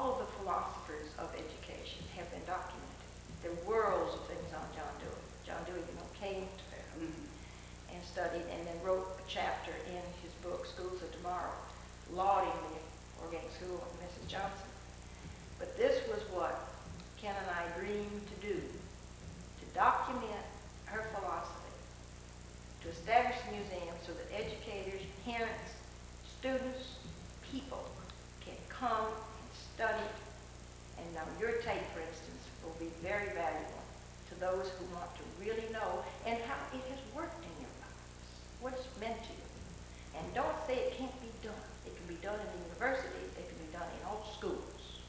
all of the philosophers of education have been documented. There are worlds of things on John Dewey. John Dewey, came to Fairhope and studied, and then wrote a chapter in his book, Schools of Tomorrow, lauding the organic school and Mrs. Johnson. But this was what Ken and I dreamed to do, to document her philosophy, to establish a museum so that educators, parents, students, people can come and study. And now your tape, for instance, will be very valuable to those who want to really know and how it has worked in your lives, what it's meant to you. And don't say it can't be done. It can be done in the university. It can be done in all schools.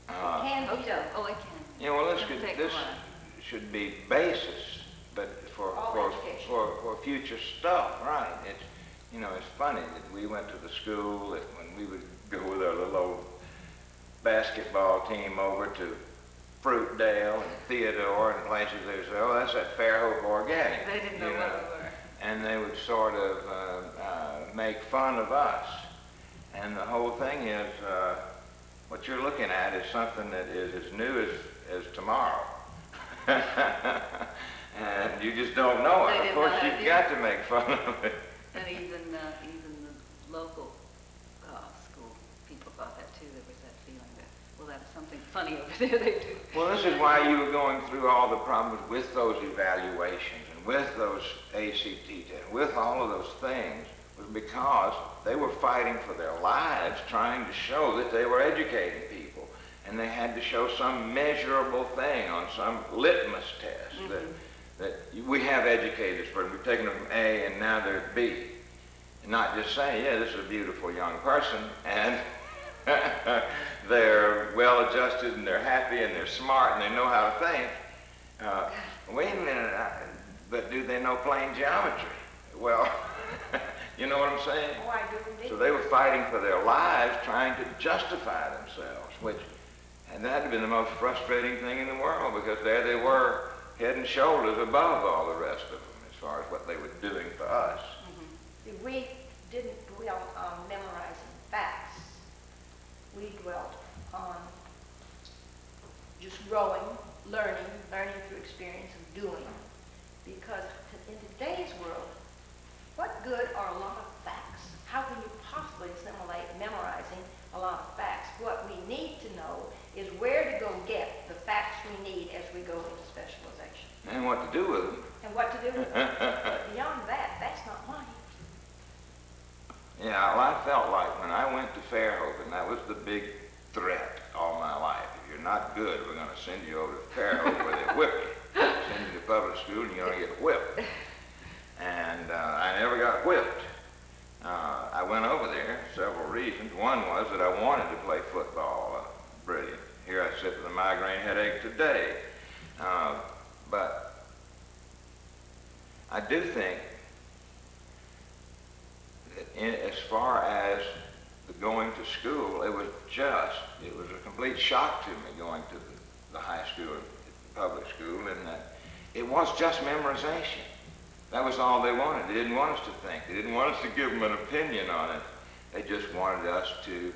It can be done. Oh, it can. Yeah, well, this should be basis, but for future stuff, right? It's, it's funny that we went to the school that when we would go with our little old basketball team over to Fruitdale and Theodore and places, they would say, oh, that's that Fairhope Organic. They didn't know what we were. And they would sort of make fun of us. And the whole thing is, what you're looking at is something that is as new as tomorrow. And you just don't know it. Of course, you've got to make fun of it. And even the local school people thought that too. There was that feeling that, well, that's something funny over there they do. Well, this is why you were going through all the problems with those evaluations and with those ACT tests, with all of those things, was because they were fighting for their lives, trying to show that they were educating people. And they had to show some measurable thing on some litmus test that we have educators for them. We've taken them from A and now they're at B. And not just saying, yeah, this is a beautiful young person and they're well adjusted and they're happy and they're smart and they know how to think. Wait a minute, but do they know plane geometry? Well, you know what I'm saying? Oh, I do indeed. So they were fighting for their lives, trying to justify themselves, and that had been the most frustrating thing in the world, because there they were, head and shoulders above all the rest of them as far as what they were doing for us. We didn't dwell on memorizing facts. We dwelt on just growing, learning through experience of doing. Because in today's world, what good are a lot of facts? How can you possibly assimilate memorizing a lot of facts? What we need to know is where to go get the facts we need as we go into specialization. And what to do with them. And what to do with them. But beyond that, that's not mine. Yeah, well, I felt like when I went to Fairhope, and that was the big threat all my life. If you're not good, we're going to send you over to Fairhope where they whip you. Send you to public school and you're going to get whipped. And I never got whipped. I went over there, several reasons. One was that I wanted to play football. Brilliant. Here I sit with a migraine headache today. But I do think that as far as the going to school, it was a complete shock to me going to the high school, the public school, in that it was just memorization. That was all they wanted. They didn't want us to think. They didn't want us to give them an opinion on it. They just wanted us to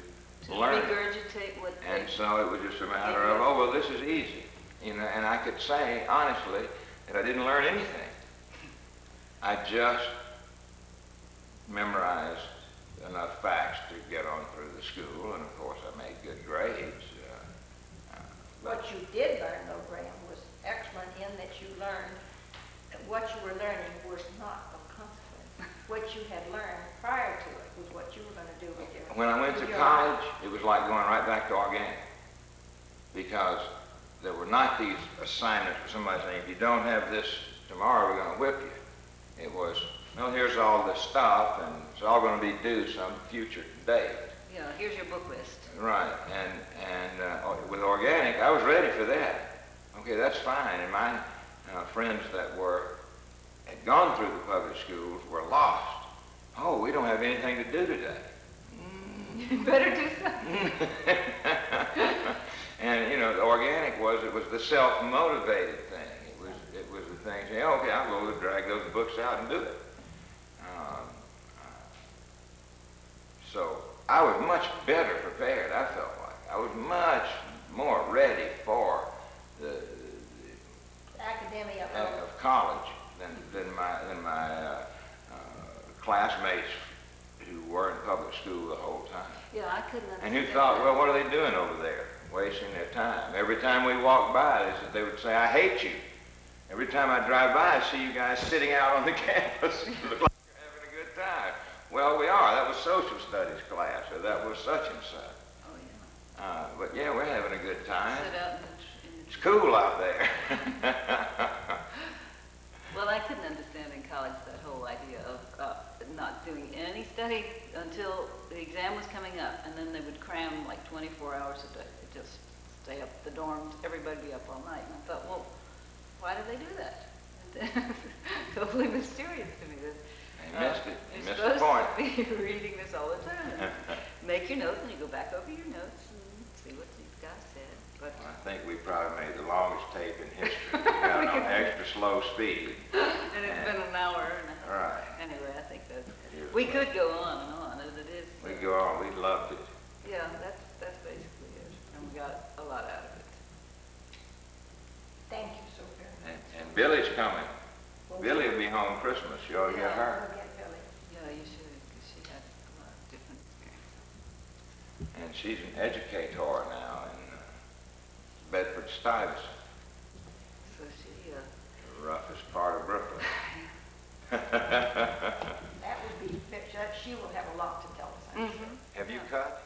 learn. Regurgitate what and so it was just a matter of, oh, well, this is easy. And I could say, honestly, that I didn't learn anything. I just memorized enough facts to get on through the school, and of course I made good grades. What you did learn, though, Graham, was excellent in that you learned that what you were learning was not of consequence. What you had learned prior to it was what you were going to do with your life. When I went to college, it was like going right back to organic, because there were not these assignments where somebody saying, if you don't have this tomorrow, we're going to whip you. It was, well, here's all this stuff, and it's all going to be due some future date. Yeah, here's your book list. Right, and with organic, I was ready for that. Okay, that's fine. And my friends that had gone through the public schools were lost. Oh, we don't have anything to do today. You better do something. And the organic was the self-motivated thing. It was the thing saying, okay, I'll go drag those books out and do it. So I was much better prepared, I felt like. I was much more ready for the Academia of college than my classmates who were in public school the whole time. Yeah, I couldn't And understand who thought, that. well, what are they doing over there? Wasting their time. Every time we walked by, they would say, I hate you. Every time I drive by, I see you guys sitting out on the campus. You look like you're having a good time. Well, we are. That was social studies class, or that was such and such. Oh, yeah. But yeah, we're having a good time. Sit out in It's cool out there. Well, I couldn't understand in college that whole idea of not doing any study until the exam was coming up, and then they would cram like 24 hours a day. They'd just stay up the dorms, everybody be up all night. And I thought, well, why do they do that? Totally mysterious to me. That, You missed it. You you're missed the point. supposed to be reading this all the time. And make your notes, and you go back over your notes and see what these guys said. But I think we probably made the longest tape in history. We got it on extra slow speed. and it's been an hour and a half. Right. Anyway, I think that It is we fun. could go on and on, and it is. We go on. We loved it. Yeah, that's basically it, and we got a lot out of it. Thank you so very much. And Billy's coming. Billy will be home Christmas. You ought to get her. We'll get Billy. Yeah, you should, because she had a lot of different experiences. And she's an educator now in Bedford Stuyvesant, So she, the roughest part of Brooklyn. That would be, she will have a lot to tell us, I'm sure. Have you cut?